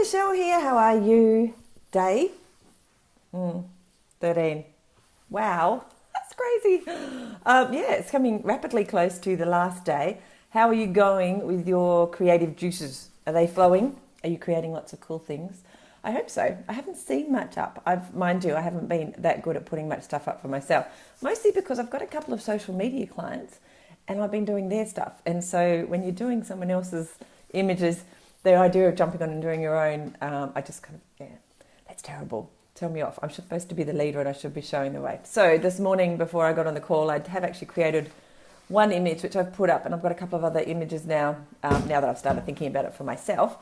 Michelle here. How are you? Day 13. Wow, that's crazy. Yeah, it's coming rapidly close to the last day. How are you going with your creative juices? Are they flowing? Are you creating lots of cool things? I hope so. I haven't seen much up. Mind you, I haven't been that good at putting much stuff up for myself. Mostly because I've got a couple of social media clients and I've been doing their stuff. And so when you're doing someone else's images, the idea of jumping on and doing your own, I just kind of, yeah, that's terrible. Tell me off. I'm supposed to be the leader and I should be showing the way. So this morning before I got on the call, I have actually created one image which I've put up, and I've got a couple of other images now, now that I've started thinking about it for myself.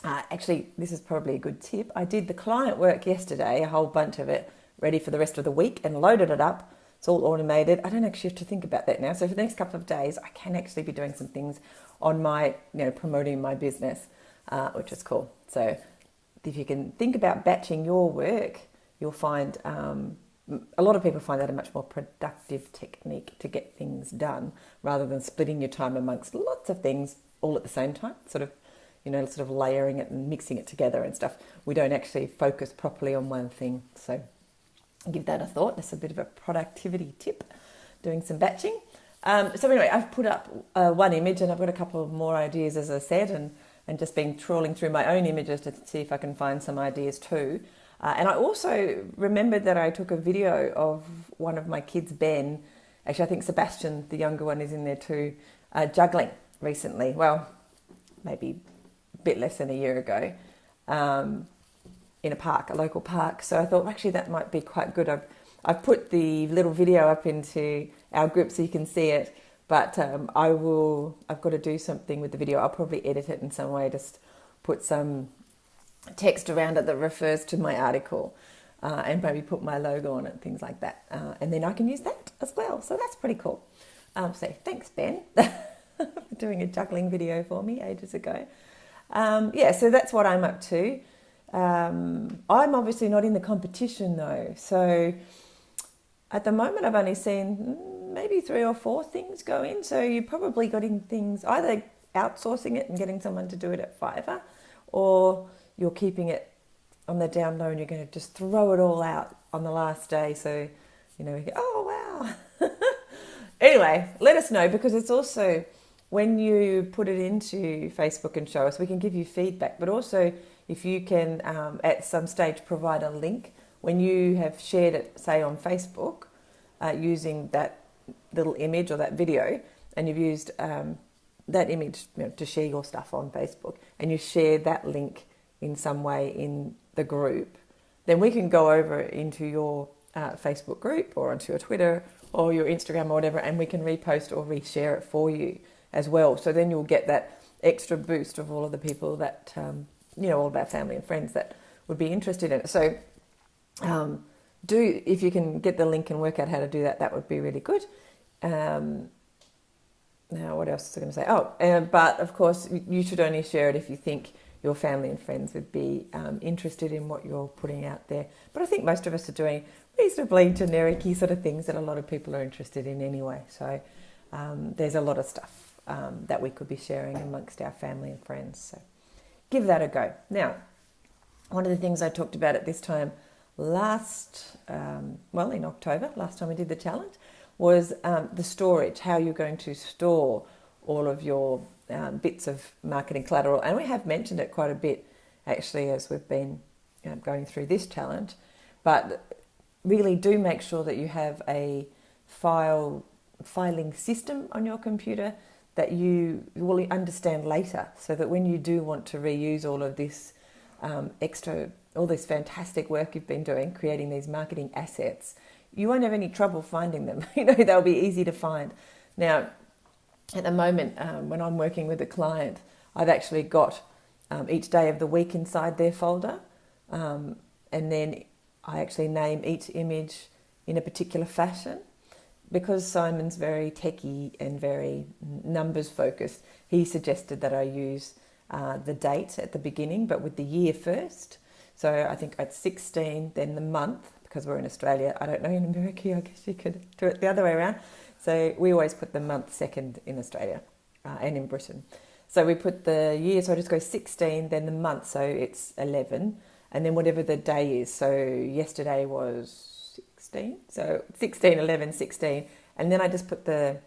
Actually, this is probably a good tip. I did the client work yesterday, a whole bunch of it, ready for the rest of the week, and loaded it up. It's all automated. I don't actually have to think about that now. So for the next couple of days, I can actually be doing some things on my, promoting my business, which is cool. So if you can think about batching your work, you'll find a lot of people find that a much more productive technique to get things done, rather than splitting your time amongst lots of things all at the same time, sort of layering it and mixing it together and stuff. We don't actually focus properly on one thing. So give that a thought. That's a bit of a productivity tip, doing some batching. So anyway, I've put up one image, and I've got a couple of more ideas, as I said, and just been trawling through my own images to see if I can find some ideas too. And I also remembered that I took a video of one of my kids, Ben. Actually, I think Sebastian, the younger one, is in there too, juggling recently. Well, maybe a bit less than a year ago, in a park, a local park. So I thought, actually, that might be quite good. I've put the little video up into our group so you can see it, but I've got to do something with the video. I'll probably edit it in some way, just put some text around it that refers to my article, and maybe put my logo on it, things like that. And then I can use that as well. So that's pretty cool. So thanks, Ben, for doing a juggling video for me ages ago. So that's what I'm up to. I'm obviously not in the competition though. So at the moment I've only seen maybe 3 or 4 things go in. So you're probably getting things, either outsourcing it and getting someone to do it at Fiverr, or you're keeping it on the down low and you're going to just throw it all out on the last day. So, we go, oh, wow. Anyway, let us know, because it's also, when you put it into Facebook and show us, we can give you feedback. But also, if you can, at some stage, provide a link when you have shared it, say, on Facebook, using that little image or that video, and you've used that image to share your stuff on Facebook, and you share that link in some way in the group, then we can go over into your Facebook group or onto your Twitter or your Instagram or whatever, and we can repost or reshare it for you as well. So then you'll get that extra boost of all of the people that, all of our family and friends that would be interested in it. So if you can get the link and work out how to do that, that would be really good. Now, what else was I going to say? But of course, you should only share it if you think your family and friends would be interested in what you're putting out there. But I think most of us are doing reasonably generic-y sort of things that a lot of people are interested in anyway. So there's a lot of stuff that we could be sharing amongst our family and friends. So give that a go. Now, one of the things I talked about at this time in October, last time we did the challenge, was the storage, how you're going to store all of your bits of marketing collateral. And we have mentioned it quite a bit, actually, as we've been going through this challenge. But really do make sure that you have a filing system on your computer that you will understand later, so that when you do want to reuse all of this all this fantastic work you've been doing, creating these marketing assets, you won't have any trouble finding them. They'll be easy to find. Now, at the moment, when I'm working with a client, I've actually got each day of the week inside their folder, and then I actually name each image in a particular fashion. Because Simon's very techie and very numbers focused, he suggested that I use the date at the beginning, but with the year first. So I think at 16, then the month, because we're in Australia. I don't know, in America, I guess you could do it the other way around. So we always put the month second in Australia and in Britain. So we put the year, so I just go 16, then the month, so it's 11, and then whatever the day is. So yesterday was 16, so 16, 11, 16, and then I just put the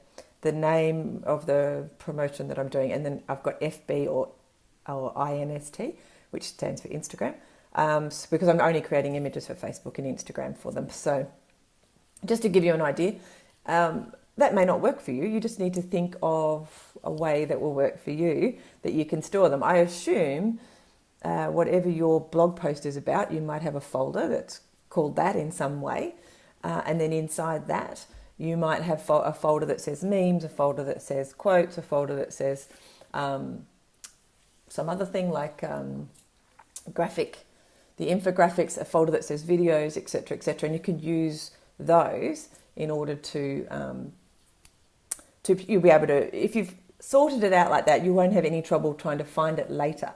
name of the promotion that I'm doing, and then I've got FB or INST, which stands for Instagram, because I'm only creating images for Facebook and Instagram for them. So just to give you an idea, that may not work for you. You just need to think of a way that will work for you, that you can store them. I assume whatever your blog post is about, you might have a folder that's called that in some way. And then inside that, you might have a folder that says memes, a folder that says quotes, a folder that says some other thing like the infographics, a folder that says videos, etc., etc. And you can use those in order to you'll be able to, if you've sorted it out like that, you won't have any trouble trying to find it later.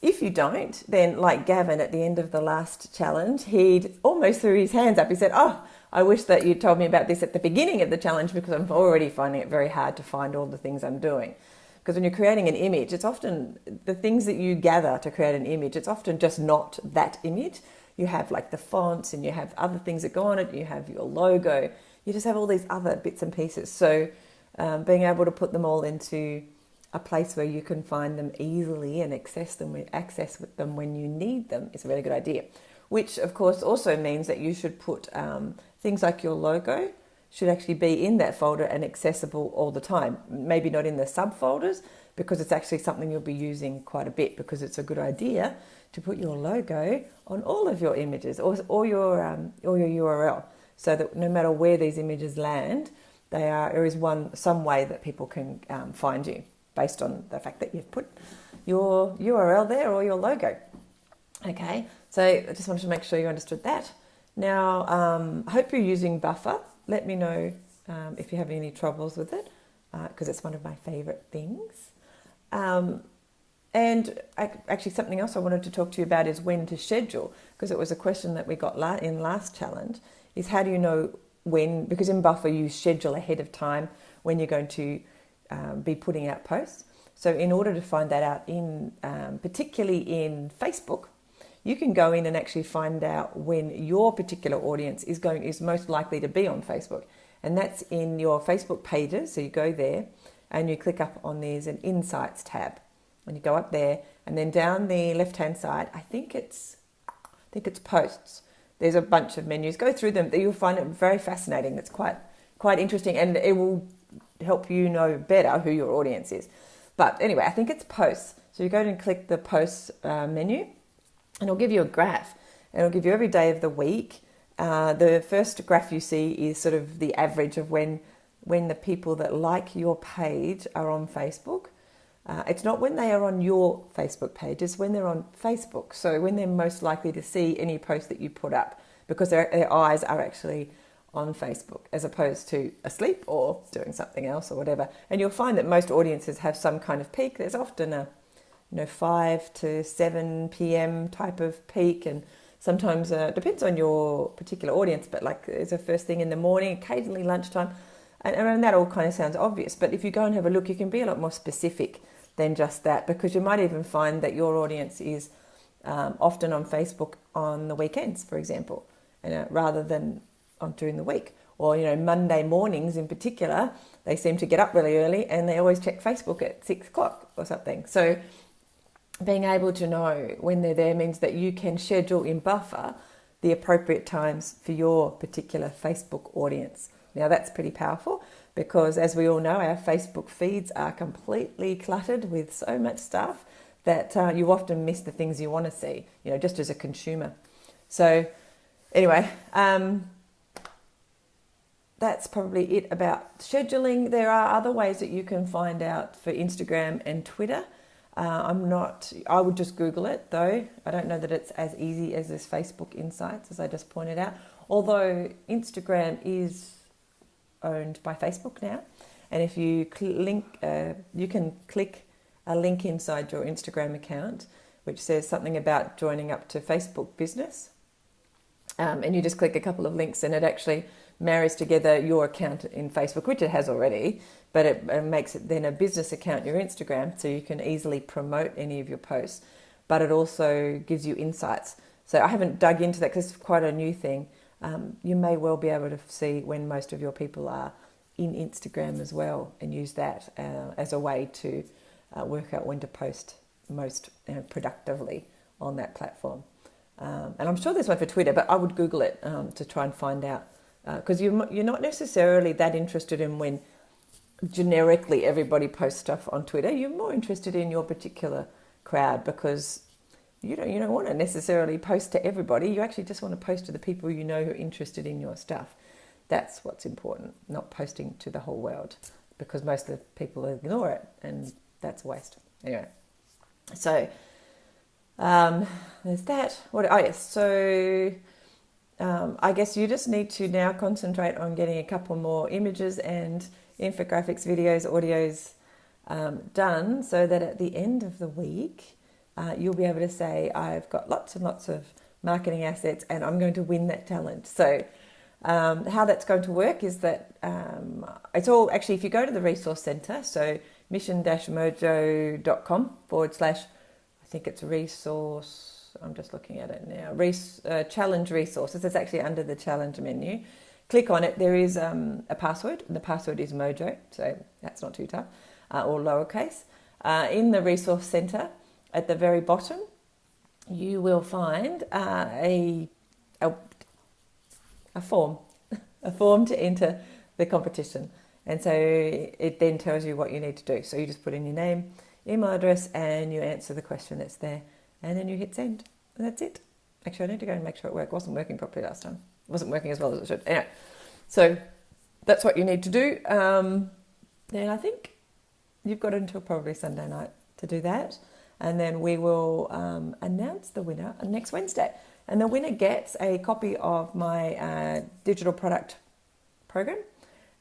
If you don't, then like Gavin at the end of the last challenge, he'd almost threw his hands up. He said, "Oh, I wish that you told me about this at the beginning of the challenge, because I'm already finding it very hard to find all the things I'm doing." Because when you're creating an image, it's often the things that you gather to create an image, it's often just not that image. You have like the fonts and you have other things that go on it. You have your logo. You just have all these other bits and pieces. So being able to put them all into a place where you can find them easily and access them when you need them is a really good idea. Which, of course, also means that you should put things like your logo should actually be in that folder and accessible all the time. Maybe not in the subfolders, because it's actually something you'll be using quite a bit, because it's a good idea to put your logo on all of your images or your URL, so that no matter where these images land, there is some way that people can find you based on the fact that you've put your URL there or your logo. Okay, so I just wanted to make sure you understood that. Now, I hope you're using Buffer. Let me know if you're having any troubles with it, because it's one of my favourite things. And actually something else I wanted to talk to you about is when to schedule, because it was a question that we got in last challenge, is how do you know when, because in Buffer you schedule ahead of time when you're going to be putting out posts. So in order to find that out, particularly in Facebook, you can go in and actually find out when your particular audience is most likely to be on Facebook. And that's in your Facebook pages. So you go there and you click up on there's an Insights tab. And you go up there, and then down the left-hand side, I think it's posts. There's a bunch of menus. Go through them. You'll find it very fascinating. It's quite interesting, and it will help you know better who your audience is. But anyway, I think it's posts. So you go and click the posts menu, and it'll give you a graph. And it'll give you every day of the week. The first graph you see is sort of the average of when the people that like your page are on Facebook. It's not when they are on your Facebook page, it's when they're on Facebook. So when they're most likely to see any post that you put up, because their eyes are actually on Facebook as opposed to asleep or doing something else or whatever. And you'll find that most audiences have some kind of peak. There's often a 5 to 7 p.m. type of peak, and sometimes depends on your particular audience, but like there's a first thing in the morning, occasionally lunchtime, and that all kind of sounds obvious. But if you go and have a look, you can be a lot more specific than just that, because you might even find that your audience is often on Facebook on the weekends, for example, rather than during the week. Or, Monday mornings in particular, they seem to get up really early and they always check Facebook at 6 o'clock or something. So being able to know when they're there means that you can schedule in Buffer the appropriate times for your particular Facebook audience. Now that's pretty powerful, because as we all know, our Facebook feeds are completely cluttered with so much stuff that you often miss the things you want to see, just as a consumer. So anyway, that's probably it about scheduling. There are other ways that you can find out for Instagram and Twitter. I would just Google it though. I don't know that it's as easy as this Facebook Insights, as I just pointed out, although Instagram is owned by Facebook now. And if you you can click a link inside your Instagram account, which says something about joining up to Facebook Business. And you just click a couple of links and it actually marries together your account in Facebook, which it has already, but it makes it then a business account, your Instagram, so you can easily promote any of your posts. But it also gives you insights. So I haven't dug into that because it's quite a new thing. You may well be able to see when most of your people are in Instagram as well, and use that as a way to work out when to post most productively on that platform. And I'm sure there's one for Twitter, but I would Google it to try and find out, because you're not necessarily that interested in when generically everybody posts stuff on Twitter. You're more interested in your particular crowd, because you don't want to necessarily post to everybody. You actually just want to post to the people you know who are interested in your stuff. That's what's important, not posting to the whole world, because most of the people ignore it, and that's a waste. Anyway, so there's that. So I guess you just need to now concentrate on getting a couple more images and infographics, videos, audios done, so that at the end of the week you'll be able to say, I've got lots and lots of marketing assets and I'm going to win that challenge. So how that's going to work is that it's all actually, if you go to the resource centre, so mission-mojo.com / I think it's resource, I'm just looking at it now, challenge resources. It's actually under the challenge menu. Click on it. There is a password, and the password is Mojo, so that's not too tough, or lowercase. In the resource centre, at the very bottom, you will find a form, a form to enter the competition. And so it then tells you what you need to do. So you just put in your name, email address, and you answer the question that's there. And then you hit send. And that's it. Actually, I need to go and make sure it worked. It wasn't working properly last time. It wasn't working as well as it should. Anyway, so that's what you need to do. Then I think you've got until probably Sunday night to do that. And then we will announce the winner next Wednesday. And the winner gets a copy of my digital product program.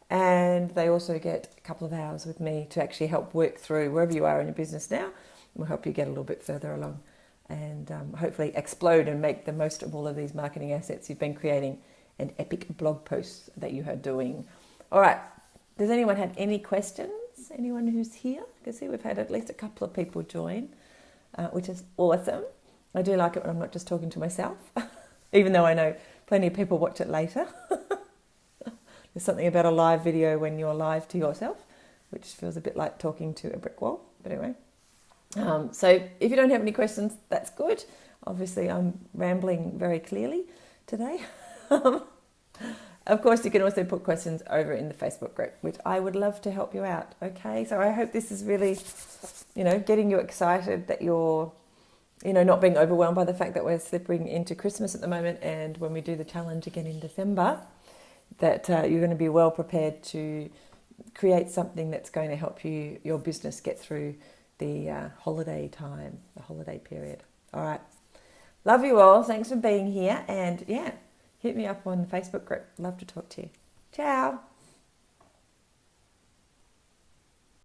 And they also get a couple of hours with me to actually help work through wherever you are in your business now. We'll help you get a little bit further along and hopefully explode and make the most of all of these marketing assets you've been creating and epic blog posts that you are doing. All right. Does anyone have any questions? Anyone who's here? I can see we've had at least a couple of people join, which is awesome. I do like it when I'm not just talking to myself, even though I know plenty of people watch it later. There's something about a live video when you're live to yourself, which feels a bit like talking to a brick wall. But anyway, so if you don't have any questions, that's good. Obviously, I'm rambling very clearly today. Of course, you can also put questions over in the Facebook group, which I would love to help you out. Okay, so I hope this is really, getting you excited, that you're, not being overwhelmed by the fact that we're slipping into Christmas at the moment, and when we do the challenge again in December, that you're going to be well prepared to create something that's going to help your business get through the holiday time, the holiday period. All right. Love you all. Thanks for being here. And hit me up on the Facebook group. Love to talk to you. Ciao.